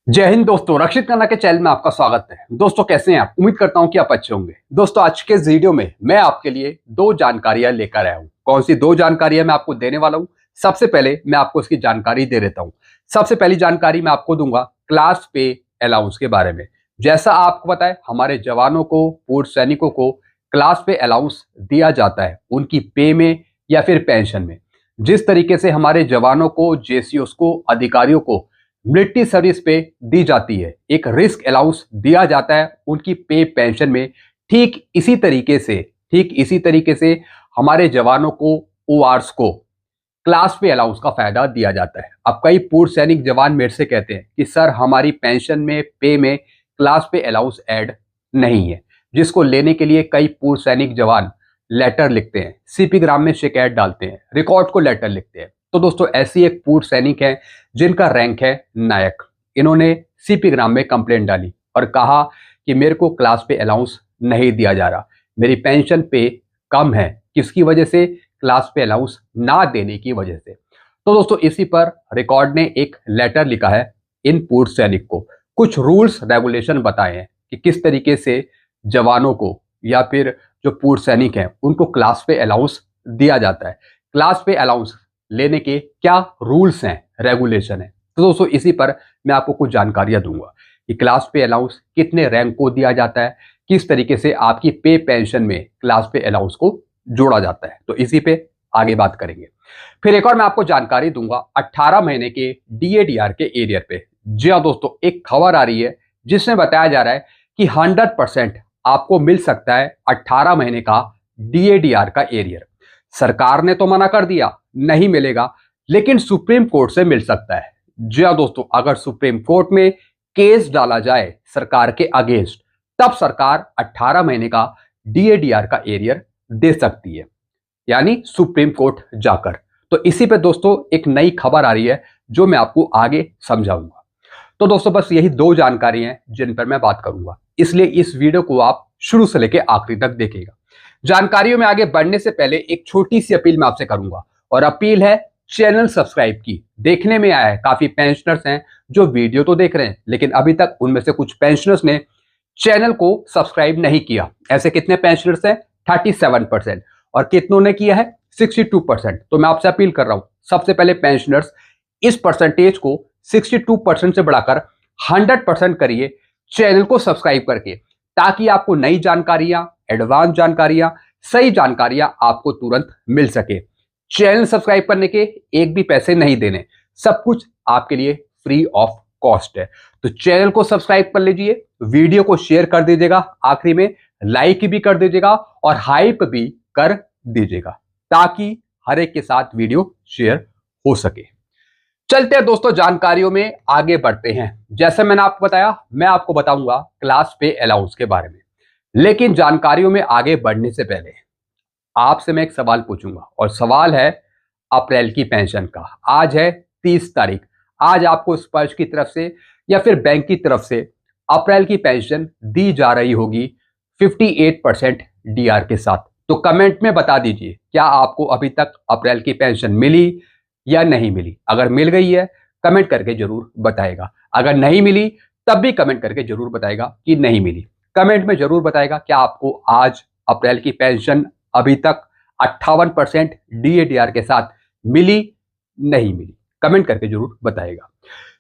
जय हिंद दोस्तों, रक्षित खन्ना के चैनल में आपका स्वागत है। दोस्तों कैसे हैं आप? उम्मीद करता हूं कि आप अच्छे होंगे। दोस्तों आज के इस वीडियो में मैं आपके लिए दो जानकारियां लेकर आया हूं। कौन सी दो जानकारियां मैं आपको देने वाला हूं? सबसे पहले मैं आपको इसकी जानकारी दे देता हूं। सबसे पहली जानकारी मैं आपको दूंगा क्लास पे अलाउंस के बारे में। जैसा आपको पता है, हमारे जवानों को, पूर्व सैनिकों को क्लास पे अलाउंस दिया जाता है उनकी पे में या फिर पेंशन में। जिस तरीके से हमारे जवानों को, जेसीओस को, अधिकारियों को मिलिट्री सर्विस पे दी जाती है, एक रिस्क अलाउंस दिया जाता है उनकी पे पेंशन में, ठीक इसी तरीके से हमारे जवानों को, ओआरस को क्लास पे अलाउंस का फायदा दिया जाता है। अब कई पूर्व सैनिक जवान मेरे से कहते हैं कि सर हमारी पेंशन में, पे में क्लास पे अलाउंस ऐड नहीं है, जिसको लेने के लिए कई पूर्व सैनिक जवान लेटर लिखते हैं, सीपी ग्राम में शिकायत डालते हैं, रिकॉर्ड को लेटर लिखते हैं। तो दोस्तों ऐसी एक पूर्व सैनिक है जिनका रैंक है नायक। इन्होंने सीपी ग्राम में कंप्लेंट डाली और कहा कि मेरे को क्लास पे अलाउंस नहीं दिया जा रहा, मेरी पेंशन पे कम है, किसकी वजह से? क्लास पे अलाउंस ना देने की वजह से। तो दोस्तों इसी पर रिकॉर्ड ने एक लेटर लिखा है इन पूर्व सैनिक को, कुछ रूल्स रेगुलेशन बताए हैं कि किस तरीके से जवानों को या फिर जो पूर्व सैनिक हैं उनको क्लास पे अलाउंस दिया जाता है, क्लास पे अलाउंस लेने के क्या रूल्स हैं, रेगुलेशन है। तो दोस्तों इसी पर मैं आपको कुछ जानकारियां दूंगा कि क्लास पे अलाउंस कितने रैंक को दिया जाता है, किस तरीके से आपकी पे पेंशन में क्लास पे अलाउंस को जोड़ा जाता है। तो इसी पे आगे बात करेंगे। फिर एक और मैं आपको जानकारी दूंगा 18 महीने के डीएडीआर के एरियर पे। जी हाँ दोस्तों, एक खबर आ रही है जिसमें बताया जा रहा है कि 100% आपको मिल सकता है 18 महीने का डीएडीआर का एरियर। सरकार ने तो मना कर दिया नहीं मिलेगा, लेकिन सुप्रीम कोर्ट से मिल सकता है। जी हाँ दोस्तों, अगर सुप्रीम कोर्ट में केस डाला जाए सरकार के अगेंस्ट, तब सरकार 18 महीने का डीएडीआर का एरियर दे सकती है, यानी सुप्रीम कोर्ट जाकर। तो इसी पे दोस्तों एक नई खबर आ रही है जो मैं आपको आगे समझाऊंगा। तो दोस्तों बस यही दो जानकारी हैं जिन पर मैं बात करूंगा, इसलिए इस वीडियो को आप शुरू से लेकर आखिरी तक देखेगा। जानकारियों में आगे बढ़ने से पहले एक छोटी सी अपील मैं आपसे करूंगा, और अपील है चैनल सब्सक्राइब की। देखने में आया है काफी पेंशनर्स हैं जो वीडियो तो देख रहे हैं, लेकिन अभी तक उनमें से कुछ पेंशनर्स ने चैनल को सब्सक्राइब नहीं किया। ऐसे कितने पेंशनर्स हैं? 37%। और कितनों ने किया है? 62%। तो मैं आपसे अपील कर रहा हूं, सबसे पहले पेंशनर्स इस परसेंटेज को 62% से बढ़ाकर 100% करिए चैनल को सब्सक्राइब करके, ताकि आपको नई जानकारियां, एडवांस जानकारियां, सही जानकारियां आपको तुरंत मिल सके। चैनल सब्सक्राइब करने के एक भी पैसे नहीं देने, सब कुछ आपके लिए फ्री ऑफ कॉस्ट है। तो चैनल को सब्सक्राइब कर लीजिए, वीडियो को शेयर कर दीजिएगा, आखिरी में लाइक भी कर दीजिएगा और हाइप भी कर दीजिएगा, ताकि हर एक के साथ वीडियो शेयर हो सके। चलते हैं दोस्तों, जानकारियों में आगे बढ़ते हैं। जैसे मैंने आपको बताया, मैं आपको बताऊंगा क्लास पे अलाउंस के बारे में, लेकिन जानकारियों में आगे बढ़ने से पहले आपसे मैं एक सवाल पूछूंगा, और सवाल है अप्रैल की पेंशन का। आज है 30 तारीख। आज आपको स्पर्श की तरफ से या फिर बैंक की तरफ से अप्रैल की पेंशन दी जा रही होगी 58% डीआर के साथ। तो कमेंट में बता दीजिए, क्या आपको अभी तक अप्रैल की पेंशन मिली या नहीं मिली। अगर मिल गई है कमेंट करके जरूर बताएगा, अगर नहीं मिली तब भी कमेंट करके जरूर बताएगा कि नहीं मिली। कमेंट में जरूर बताएगा क्या आपको आज अप्रैल की पेंशन अभी तक 58% डीएडीआर के साथ मिली, नहीं मिली। कमेंट करके जरूर बताएगा।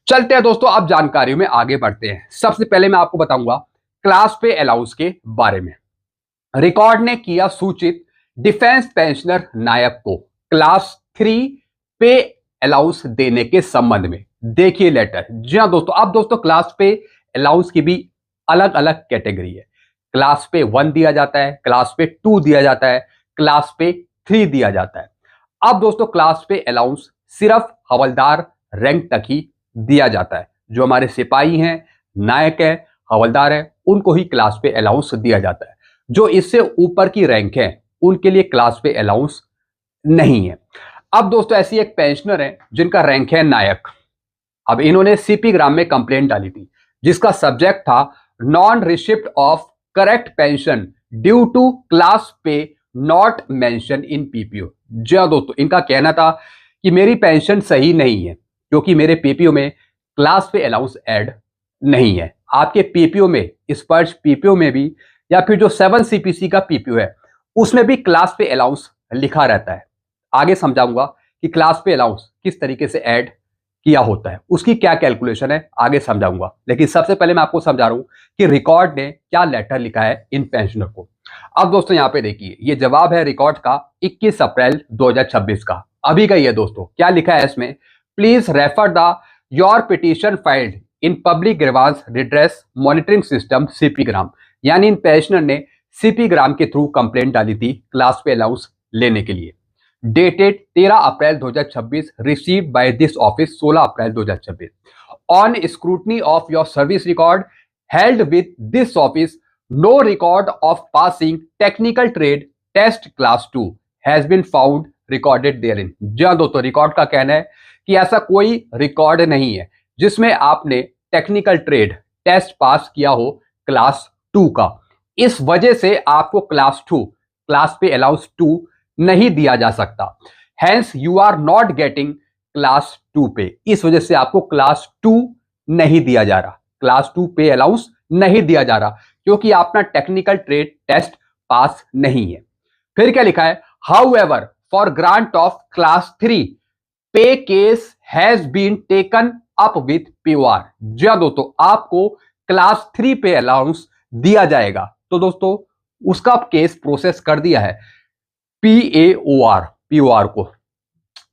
चलते हैं दोस्तों, अब जानकारियों में आगे बढ़ते हैं। सबसे पहले मैं आपको बताऊंगा क्लास पे अलाउंस के बारे में। रिकॉर्ड ने किया सूचित डिफेंस पेंशनर नायक को क्लास 3 पे अलाउंस देने के संबंध में। देखिए लेटर। जी हाँ दोस्तों, अब दोस्तों क्लास पे अलाउंस की भी अलग अलग कैटेगरी है। क्लास पे 1 दिया जाता है, क्लास पे 2 दिया जाता है, क्लास पे 3 दिया जाता है। अब दोस्तों क्लास पे अलाउंस सिर्फ हवलदार रैंक तक ही दिया जाता है। जो हमारे सिपाही हैं, नायक है, हवलदार है, उनको ही क्लास पे अलाउंस दिया जाता है। जो इससे ऊपर की रैंक है उनके लिए क्लास पे अलाउंस नहीं है। अब दोस्तों ऐसी एक पेंशनर है जिनका रैंक है नायक। अब इन्होंने सीपी ग्राम में कंप्लेंट डाली थी, जिसका सब्जेक्ट था non receipt of correct pension due to class pay not mention in PPO. जी हाँ दोस्तों, इनका कहना था कि मेरी पेंशन सही नहीं है क्योंकि मेरे पीपीओ में क्लास पे अलाउंस ऐड नहीं है। आपके पीपीओ में, स्पर्श पीपीओ में भी, या फिर जो 7 सीपीसी का पीपीओ है उसमें भी क्लास पे अलाउंस लिखा रहता है। आगे समझाऊंगा कि क्लास पे अलाउंस किस तरीके से ऐड किया होता है, उसकी क्या कैलकुलेशन है, आगे समझाऊंगा। लेकिन सबसे पहले मैं आपको समझा रहा हूं कि रिकॉर्ड ने क्या लेटर लिखा है इन पेंशनर को। अब दोस्तों यहां पे देखिए, ये जवाब है रिकॉर्ड का 21 अप्रैल 2026 का, अभी का। ये दोस्तों क्या लिखा है इसमें, please refer the your petition filed in public grievance redress monitoring system CP gram. यानी इन पेंशनर ने सीपी ग्राम के थ्रू कंप्लेंट डाली थी क्लास पे अलाउंस लेने के लिए। Dated 13 April 2026, received by this office 16 April 2026। On scrutiny of your service record held with this office, no record of passing technical trade test class 2 has been found recorded therein. जी हाँ दोस्तों, record का कहना है कि ऐसा कोई record नहीं है जिसमें आपने टेक्निकल ट्रेड टेस्ट पास किया हो क्लास 2 का। इस वजह से आपको क्लास 2, क्लास पे अलाउंस 2 नहीं दिया जा सकता। Hence you are not getting class 2 pay. इस वजह से आपको क्लास 2 नहीं दिया जा रहा, क्लास 2 पे अलाउंस नहीं दिया जा रहा, क्योंकि आपका टेक्निकल ट्रेड टेस्ट पास नहीं है। फिर क्या लिखा है, however for grant of class 3 pay case has been taken up with POR. जी हाँ दोस्तों, आपको क्लास 3 पे अलाउंस दिया जाएगा। तो दोस्तों उसका केस प्रोसेस कर दिया है पीओआर को।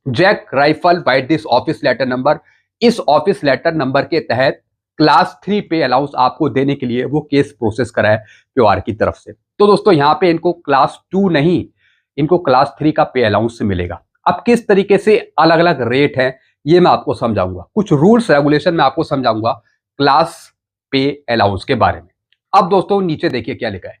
Jack rifle bite this office letter number, इस ऑफिस लेटर नंबर के तहत क्लास 3 पे अलाउंस आपको देने के लिए वो केस प्रोसेस करा है पीओआर की तरफ से। तो दोस्तों यहां पे इनको क्लास 2 नहीं, इनको क्लास 3 का पे अलाउंस मिलेगा। अब किस तरीके से अलग अलग रेट है ये मैं आपको समझाऊंगा, कुछ रूल्स रेगुलेशन मैं आपको समझाऊंगा क्लास पे अलाउंस के बारे में। अब दोस्तों नीचे देखिए क्या लिखा है,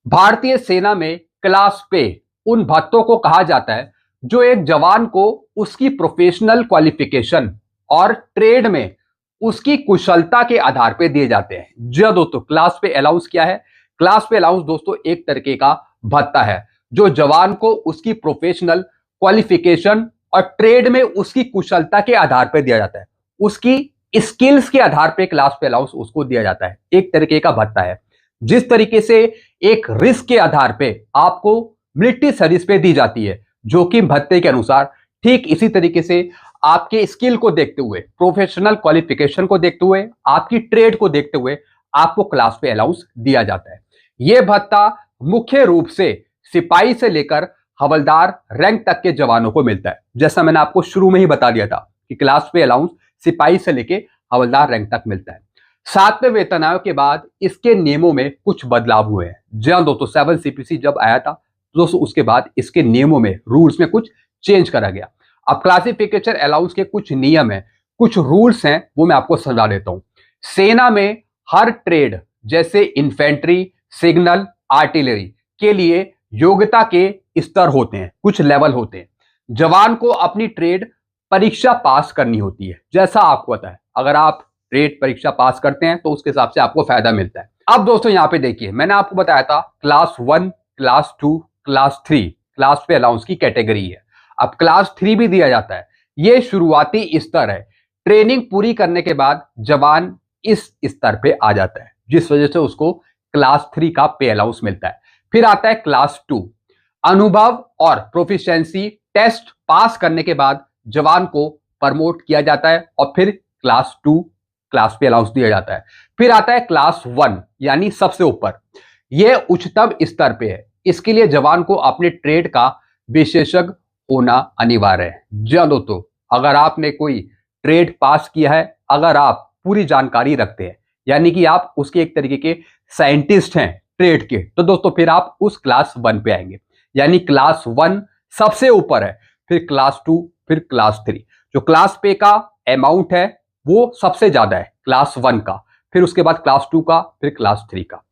भारतीय सेना में क्लास पे उन भत्तों को कहा जाता है जो एक जवान को उसकी प्रोफेशनल क्वालिफिकेशन और ट्रेड में उसकी कुशलता के आधार पर दिए जाते हैं। जी दोस्तों, क्लास पे अलाउंस क्या है, क्लास पे अलाउंस दोस्तों एक तरीके का भत्ता है जो जवान को उसकी प्रोफेशनल क्वालिफिकेशन और ट्रेड में उसकी कुशलता के आधार पर दिया जाता है, उसकी स्किल्स के आधार पर क्लास पे अलाउंस उसको दिया जाता है, एक तरीके का भत्ता है। जिस तरीके से एक रिस्क के आधार पे आपको मिलिट्री सर्विस पे दी जाती है जोखिम भत्ते के अनुसार, ठीक इसी तरीके से आपके स्किल को देखते हुए, प्रोफेशनल क्वालिफिकेशन को देखते हुए, आपकी ट्रेड को देखते हुए आपको क्लास पे अलाउंस दिया जाता है। यह भत्ता मुख्य रूप से सिपाही से लेकर हवलदार रैंक तक के जवानों को मिलता है। जैसा मैंने आपको शुरू में ही बता दिया था कि क्लास पे अलाउंस सिपाही से लेकर हवलदार रैंक तक मिलता है। 7वें वेतन आयोग के बाद इसके नियमों में कुछ बदलाव हुए हैं। जी हाँ दोस्तों, 7 सीपीसी जब आया था दोस्तों उसके बाद इसके नियमों में, रूल्स में कुछ चेंज करा गया। अब क्लासिफिकेशन अलाउंस के कुछ नियम है, कुछ रूल्स हैं, वो मैं आपको समझा देता हूं। सेना में हर ट्रेड जैसे इन्फेंट्री, सिग्नल, आर्टिलरी के लिए योग्यता के स्तर होते हैं, कुछ लेवल होते हैं। जवान को अपनी ट्रेड परीक्षा पास करनी होती है। जैसा आपको पता है, अगर आप ट्रेड परीक्षा पास करते हैं तो उसके हिसाब से आपको फायदा मिलता है। अब दोस्तों यहां पे देखिए, मैंने आपको बताया था क्लास 1, क्लास 2, क्लास 3 क्लास पे अलाउंस की कैटेगरी है। अब क्लास 3 भी दिया जाता है, यह शुरुआती स्तर है। ट्रेनिंग पूरी करने के बाद जवान इस स्तर पे आ जाता है, जिस वजह से उसको क्लास 3 का पे अलाउंस मिलता है। फिर आता है क्लास 2, अनुभव और प्रोफिशिएंसी टेस्ट पास करने के बाद जवान को प्रमोट किया जाता है और फिर क्लास 2 क्लास पे अलाउंस दिया जाता है। फिर आता है क्लास 1, यानी सबसे ऊपर, यह उच्चतम स्तर पे है। इसके लिए जवान को अपने ट्रेड का विशेषज्ञ होना अनिवार्य है। जी दोस्तों, अगर आपने कोई ट्रेड पास किया है, अगर आप पूरी जानकारी रखते हैं, यानी कि आप उसके एक तरीके के साइंटिस्ट हैं ट्रेड के, तो दोस्तों फिर आप उस क्लास 1 पे आएंगे। यानी क्लास 1 सबसे ऊपर है, फिर क्लास 2, फिर क्लास 3। जो क्लास पे का अमाउंट है वो सबसे ज्यादा है क्लास 1 का, फिर उसके बाद क्लास 2 का, फिर क्लास 3 का।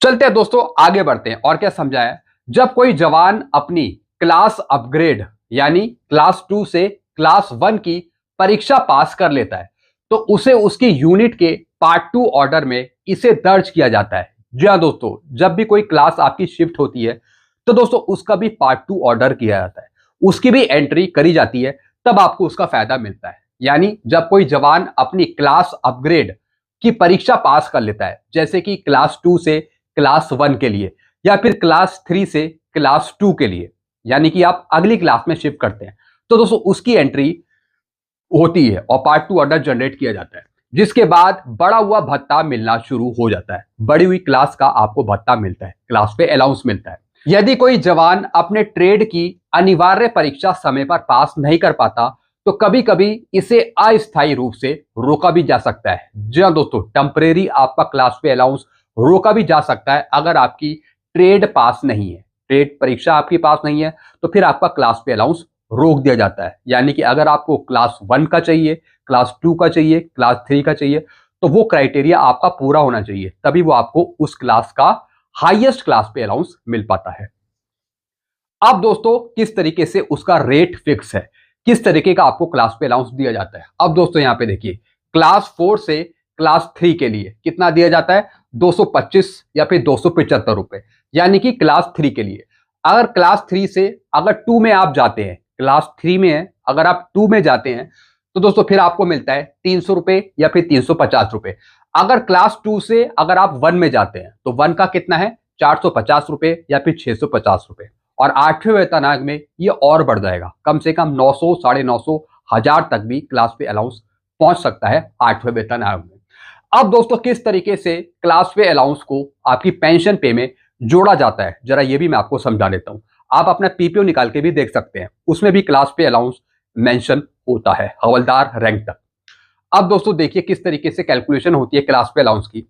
चलते हैं दोस्तों आगे बढ़ते हैं। और क्या समझाया, जब कोई जवान अपनी क्लास अपग्रेड यानी क्लास 2 से क्लास 1 की परीक्षा पास कर लेता है तो उसे उसकी यूनिट के पार्ट 2 ऑर्डर में इसे दर्ज किया जाता है। जी हाँ दोस्तों, जब भी कोई क्लास आपकी शिफ्ट होती है तो दोस्तों उसका भी पार्ट 2 ऑर्डर किया जाता है, उसकी भी एंट्री करी जाती है, तब आपको उसका फायदा मिलता है। यानी जब कोई जवान अपनी क्लास अपग्रेड कि परीक्षा पास कर लेता है, जैसे कि क्लास 2 से क्लास 1 के लिए या फिर क्लास 3 से क्लास 2 के लिए, यानी कि आप अगली क्लास में शिफ्ट करते हैं, तो दोस्तों उसकी एंट्री होती है और पार्ट 2 ऑर्डर जनरेट किया जाता है, जिसके बाद बड़ा हुआ भत्ता मिलना शुरू हो जाता है। बड़ी हुई क्लास का आपको भत्ता मिलता है, क्लास पे अलाउंस मिलता है। यदि कोई जवान अपने ट्रेड की अनिवार्य परीक्षा समय पर पास नहीं कर पाता तो कभी कभी इसे अस्थायी रूप से रोका भी जा सकता है। जी हाँ दोस्तों, टेम्परेरी आपका क्लास पे अलाउंस रोका भी जा सकता है अगर आपकी ट्रेड पास नहीं है, ट्रेड परीक्षा आपकी पास नहीं है तो फिर आपका क्लास पे अलाउंस रोक दिया जाता है। यानी कि अगर आपको क्लास 1 का चाहिए, क्लास 2 का चाहिए, क्लास 3 का चाहिए, तो वो क्राइटेरिया आपका पूरा होना चाहिए, तभी वो आपको उस क्लास का हाईएस्ट क्लास पे अलाउंस मिल पाता है। अब दोस्तों किस तरीके से उसका रेट फिक्स है, किस तरीके का आपको क्लास पे अलाउंस दिया जाता है। अब दोस्तों यहां पे देखिए, क्लास 4 से क्लास 3 के लिए कितना दिया जाता है, 225 या फिर 275 रुपए, यानी कि क्लास 3 के लिए। अगर क्लास 3 से अगर 2 में आप जाते हैं, क्लास 3 में है, अगर आप 2 में जाते हैं तो दोस्तों फिर आपको मिलता है 300 रुपए या फिर 350 रुपए। अगर क्लास 2 से अगर आप 1 में जाते हैं तो 1 का कितना है, 450 रुपए या फिर 650 रुपए। और 8वें वेतन आयोग में ये और बढ़ जाएगा, कम से कम 900, 950, 1000 तक भी क्लास पे अलाउंस पहुंच सकता है 8वें वेतन आयोग में। अब दोस्तों किस तरीके से क्लास पे अलाउंस को आपकी पेंशन पे में जोड़ा जाता है, जरा ये भी मैं आपको समझा देता हूं। आप अपना पीपीओ निकाल के भी देख सकते हैं, उसमें भी क्लास पे अलाउंस मेंशन होता है, हवलदार रैंक तक। अब दोस्तों देखिए किस तरीके से कैलकुलेशन होती है क्लास पे अलाउंस की।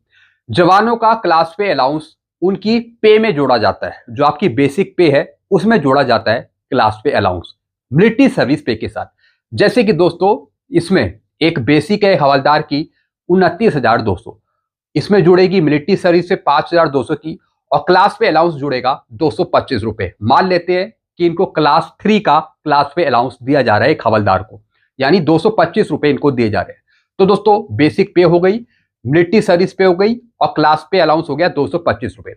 जवानों का क्लास पे अलाउंस उनकी पे में जोड़ा जाता है, जो आपकी बेसिक पे है उसमें जोड़ा जाता है क्लास पे अलाउंस मिलिट्री सर्विस पे के साथ। जैसे कि दोस्तों इसमें एक बेसिक है हवलदार की 29,200, इसमें जुड़ेगी मिलिट्री सर्विस से 5,200 की, और क्लास पे अलाउंस जुड़ेगा 225 रुपए। मान लेते हैं कि इनको क्लास 3 का क्लास पे अलाउंस दिया जा रहा है एक हवलदार को, यानी 225 रुपए इनको दिए जा रहे हैं। तो दोस्तों बेसिक पे हो गई, मिलिट्री सर्विस पे हो गई और क्लास पे अलाउंस हो गया 225 रुपए।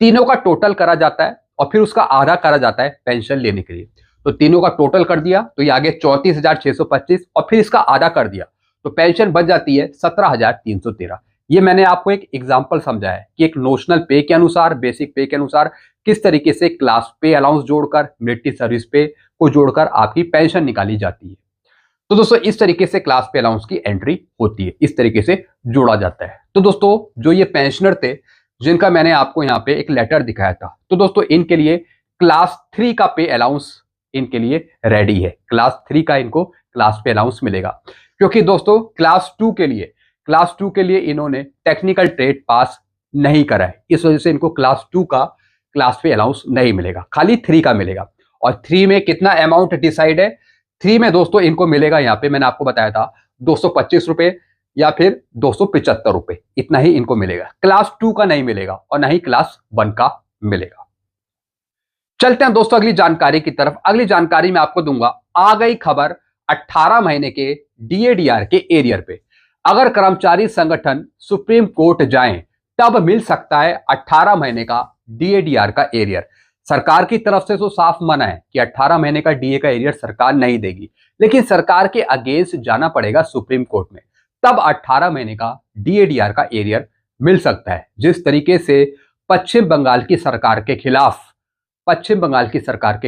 तीनों का टोटल करा जाता है और फिर उसका आधा करा जाता है पेंशन लेने के लिए। तो तीनों का टोटल कर दिया तो ये आ गया 34,625 और फिर इसका आधा कर दिया तो पेंशन बच जाती है 17,313। ये मैंने आपको एक एग्जांपल समझाया है कि एक नोशनल पे के अनुसार, बेसिक पे के अनुसार किस तरीके से क्लास पे अलाउंस जोड़कर मिलिट्री सर्विस पे को जोड़कर आपकी पेंशन निकाली जाती है। तो दोस्तों इस तरीके से क्लास पे अलाउंस की एंट्री होती है, इस तरीके से जोड़ा जाता है। तो दोस्तों जो ये पेंशनर थे जिनका मैंने आपको यहाँ पे एक लेटर दिखाया था, तो दोस्तों इनके लिए क्लास 3 का पे अलाउंस इनके लिए रेडी है, क्लास 3 का इनको क्लास पे अलाउंस मिलेगा। क्योंकि दोस्तों क्लास 2 के लिए इन्होंने टेक्निकल ट्रेड पास नहीं करा है, इस वजह से इनको क्लास 2 का क्लास पे अलाउंस नहीं मिलेगा, खाली 3 का मिलेगा। और 3 में कितना अमाउंट डिसाइड है, 3 में दोस्तों इनको मिलेगा, यहाँ पे मैंने आपको बताया था 225 रुपए या फिर 275 रुपए, इतना ही इनको मिलेगा। क्लास 2 का नहीं मिलेगा और ना ही क्लास 1 का मिलेगा। चलते हैं दोस्तों अगली जानकारी की तरफ। अगली जानकारी मैं आपको दूंगा, आ गई खबर 18 महीने के डीएडीआर के एरियर पे। अगर कर्मचारी संगठन सुप्रीम कोर्ट जाएं तब मिल सकता है 18 महीने का डीएडीआर का एरियर। सरकार की तरफ से तो साफ मना है कि 18 महीने का डीए का एरियर सरकार नहीं देगी, लेकिन सरकार के अगेंस्ट जाना पड़ेगा सुप्रीम कोर्ट में, तब 18 महीने का डीएडीआर का एरियर मिल सकता है। जिस तरीके से पश्चिम बंगाल की सरकार के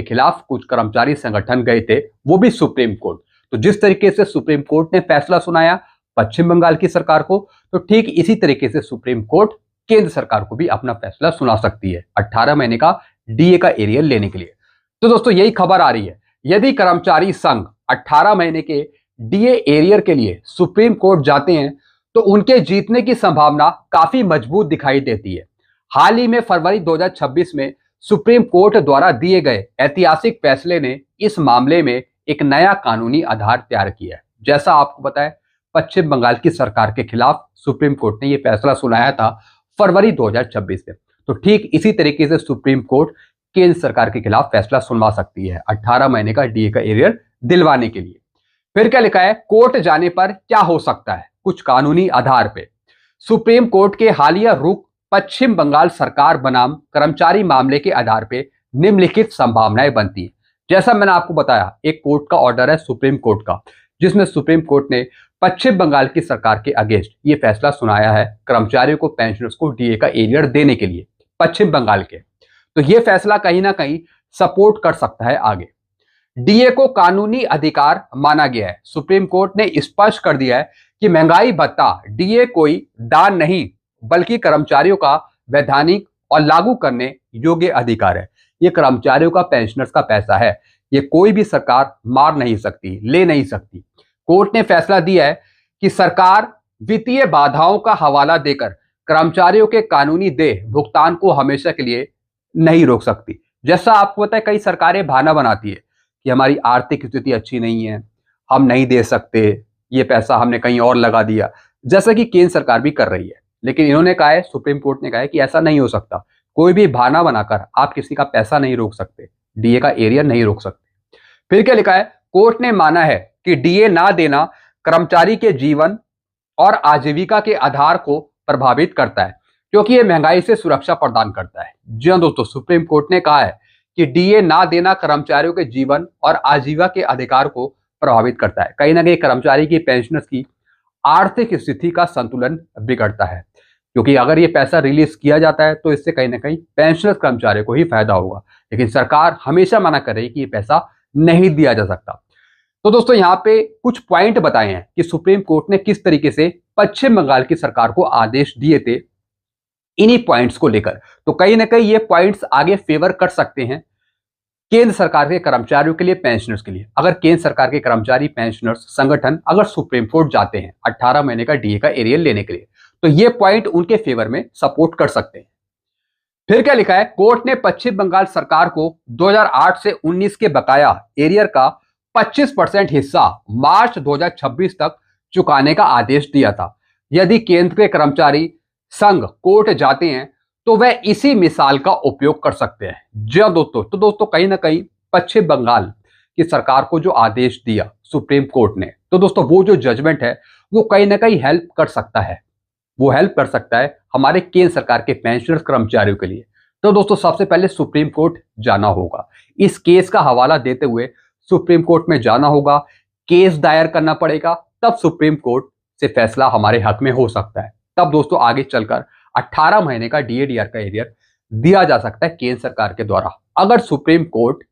खिलाफ कुछ कर्मचारी संगठन गए थे, वो भी सुप्रीम कोर्ट, तो जिस तरीके से सुप्रीम कोर्ट ने फैसला सुनाया पश्चिम बंगाल की सरकार को, तो ठीक इसी तरीके से सुप्रीम कोर्ट केंद्र सरकार को भी अपना फैसला सुना सकती है 18 महीने का डीए का एरियर लेने के लिए। तो दोस्तों यही खबर आ रही है, यदि कर्मचारी संघ 18 महीने के डीए एरियर के लिए सुप्रीम कोर्ट जाते हैं तो उनके जीतने की संभावना काफी मजबूत दिखाई देती है। हाल ही में फरवरी 2026 में सुप्रीम कोर्ट द्वारा दिए गए ऐतिहासिक फैसले ने इस मामले में एक नया कानूनी आधार तैयार किया है। जैसा आपको पता है पश्चिम बंगाल की सरकार के खिलाफ सुप्रीम कोर्ट ने यह फैसला सुनाया था फरवरी 2026 में, तो ठीक इसी तरीके से सुप्रीम कोर्ट केंद्र सरकार के खिलाफ फैसला सुनवा सकती है 18 महीने का डीए का एरियर दिलवाने के लिए। फिर क्या लिखा है, कोर्ट जाने पर क्या हो सकता है, कुछ कानूनी आधार पे सुप्रीम कोर्ट के हालिया रुख पश्चिम बंगाल सरकार बनाम कर्मचारी मामले के आधार पे निम्नलिखित संभावनाएं बनती है। जैसा मैंने आपको बताया एक कोर्ट का ऑर्डर है सुप्रीम कोर्ट का, जिसमें सुप्रीम कोर्ट ने पश्चिम बंगाल की सरकार के अगेंस्ट ये फैसला सुनाया है कर्मचारियों को, पेंशनर्स को डीए का एरियर देने के लिए पश्चिम बंगाल के। तो ये फैसला कहीं ना कहीं सपोर्ट कर सकता है आगे। डीए को कानूनी अधिकार माना गया है। सुप्रीम कोर्ट ने स्पष्ट कर दिया है कि महंगाई भत्ता डीए कोई दान नहीं बल्कि कर्मचारियों का वैधानिक और लागू करने योग्य अधिकार है। ये कर्मचारियों का, पेंशनर्स का पैसा है, ये कोई भी सरकार मार नहीं सकती, ले नहीं सकती। कोर्ट ने फैसला दिया है कि सरकार वित्तीय बाधाओं का हवाला देकर कर्मचारियों के कानूनी देय भुगतान को हमेशा के लिए नहीं रोक सकती। जैसा आपको पता है, कई सरकारें बहाना बनाती है कि हमारी आर्थिक स्थिति अच्छी नहीं है, हम नहीं दे सकते, ये पैसा हमने कहीं और लगा दिया, जैसा कि केंद्र सरकार भी कर रही है। लेकिन इन्होंने कहा है, सुप्रीम कोर्ट ने कहा है कि ऐसा नहीं हो सकता। कोई भी बहाना बनाकर आप किसी का पैसा नहीं रोक सकते, डीए का एरियर नहीं रोक सकते। फिर क्या लिखा है, कोर्ट ने माना है कि डीए ना देना कर्मचारी के जीवन और आजीविका के आधार को प्रभावित करता है क्योंकि यह महंगाई से सुरक्षा प्रदान करता है। जी हाँ दोस्तों, सुप्रीम कोर्ट ने कहा है कि डीए ना देना कर्मचारियों के जीवन और आजीविका के अधिकार को प्रभावित करता है। कहीं ना कहीं कर्मचारी की, पेंशनर्स की आर्थिक स्थिति का संतुलन बिगड़ता है, क्योंकि अगर ये पैसा रिलीज किया जाता है तो इससे कहीं ना कहीं पेंशनर्स कर्मचारियों को ही फायदा होगा। लेकिन सरकार हमेशा मना कर रही है कि ये पैसा नहीं दिया जा सकता। तो दोस्तों, यहाँ पे कुछ पॉइंट बताए हैं कि सुप्रीम कोर्ट ने किस तरीके से पश्चिम बंगाल की सरकार को आदेश दिए थे इन्हीं पॉइंट्स को लेकर। तो कहीं ना कहीं ये पॉइंट्स आगे फेवर कर सकते हैं केंद्र सरकार के कर्मचारियों के लिए, पेंशनर्स के लिए। अगर केंद्र सरकार के कर्मचारी, पेंशनर्स संगठन अगर सुप्रीम कोर्ट जाते हैं 18 महीने का डीए का एरियर लेने के लिए, तो ये पॉइंट उनके फेवर में सपोर्ट कर सकते हैं। फिर क्या लिखा है, कोर्ट ने पश्चिम बंगाल सरकार को 2008 से 19 के बकाया एरियर का 25% हिस्सा मार्च 2026 तक चुकाने का आदेश दिया था। यदि केंद्र के कर्मचारी संघ कोर्ट जाते हैं तो वह इसी मिसाल का उपयोग कर सकते हैं। जी दोस्तों, तो दोस्तों कहीं ना कहीं पश्चिम बंगाल की सरकार को जो आदेश दिया सुप्रीम कोर्ट ने, तो दोस्तों वो जो जजमेंट है वो कहीं ना कहीं हेल्प कर सकता है। वो हेल्प कर सकता है हमारे केंद्र सरकार के पेंशनर्स कर्मचारियों के लिए। तो दोस्तों सबसे पहले सुप्रीम कोर्ट जाना होगा, इस केस का हवाला देते हुए सुप्रीम कोर्ट में जाना होगा, केस दायर करना पड़ेगा, तब सुप्रीम कोर्ट से फैसला हमारे हक में हो सकता है। तब दोस्तों आगे चलकर 18 महीने का डीएडीआर का एरियर दिया जा सकता है केंद्र सरकार के द्वारा, अगर सुप्रीम कोर्ट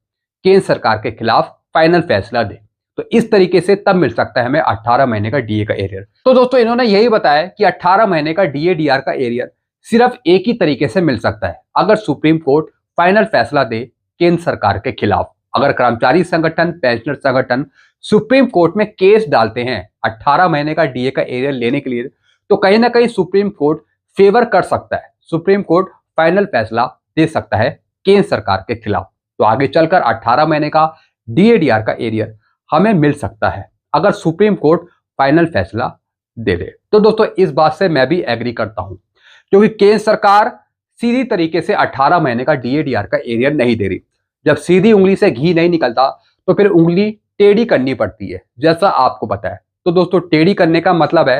केंद्र सरकार के खिलाफ फाइनल फैसला दे। तो इस तरीके से तब मिल सकता है हमें 18 महीने का डीए का एरियर। तो दोस्तों इन्होंने यही बताया कि 18 महीने का डीएडीआर का एरियर सिर्फ एक ही तरीके से मिल सकता है, अगर सुप्रीम कोर्ट फाइनल फैसला दे केंद्र सरकार के खिलाफ। अगर कर्मचारी संगठन, पेंशनर संगठन सुप्रीम कोर्ट में केस डालते हैं 18 महीने का डीए का एरियर लेने के लिए, तो कहीं ना कहीं सुप्रीम कोर्ट फेवर कर सकता है, सुप्रीम कोर्ट फाइनल फैसला दे सकता है केंद्र सरकार के खिलाफ। तो आगे चलकर 18 महीने का डीएडीआर का एरियर हमें मिल सकता है अगर सुप्रीम कोर्ट फाइनल फैसला दे दे। तो दोस्तों इस बात से मैं भी एग्री करता हूं, क्योंकि केंद्र सरकार सीधी तरीके से 18 महीने का डीएडीआर का एरियर नहीं दे रही। जब सीधी उंगली से घी नहीं निकलता तो फिर उंगली टेढ़ी करनी पड़ती है, जैसा आपको पता है। तो दोस्तों टेढ़ी करने का मतलब है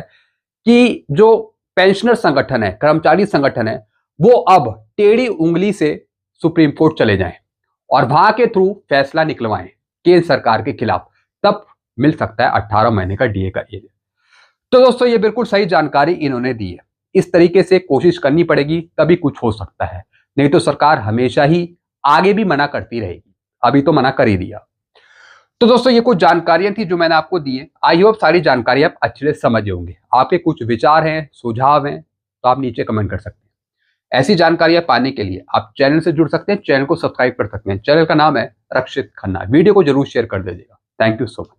कि जो पेंशनर संगठन है, कर्मचारी संगठन है, वो अब टेढ़ी उंगली से सुप्रीम कोर्ट चले जाएं और वहां के थ्रू फैसला निकलवाएं केंद्र सरकार के खिलाफ, तब मिल सकता है 18 महीने का डीए का एरियर। तो दोस्तों ये बिल्कुल सही जानकारी इन्होंने दी है। इस तरीके से कोशिश करनी पड़ेगी, तभी कुछ हो सकता है, नहीं तो सरकार हमेशा ही आगे भी मना करती रहेगी। अभी तो मना कर ही दिया। तो दोस्तों ये कुछ जानकारियां थी जो मैंने आपको दी है। आई होप सारी जानकारी आप अच्छे से समझ होंगे। आपके कुछ विचार हैं, सुझाव हैं, तो आप नीचे कमेंट कर सकते हैं। ऐसी जानकारियां पाने के लिए आप चैनल से जुड़ सकते हैं, चैनल को सब्सक्राइब कर सकते हैं। चैनल का नाम है रक्षित खन्ना। वीडियो को जरूर शेयर कर दीजिएगा। Thank you so much.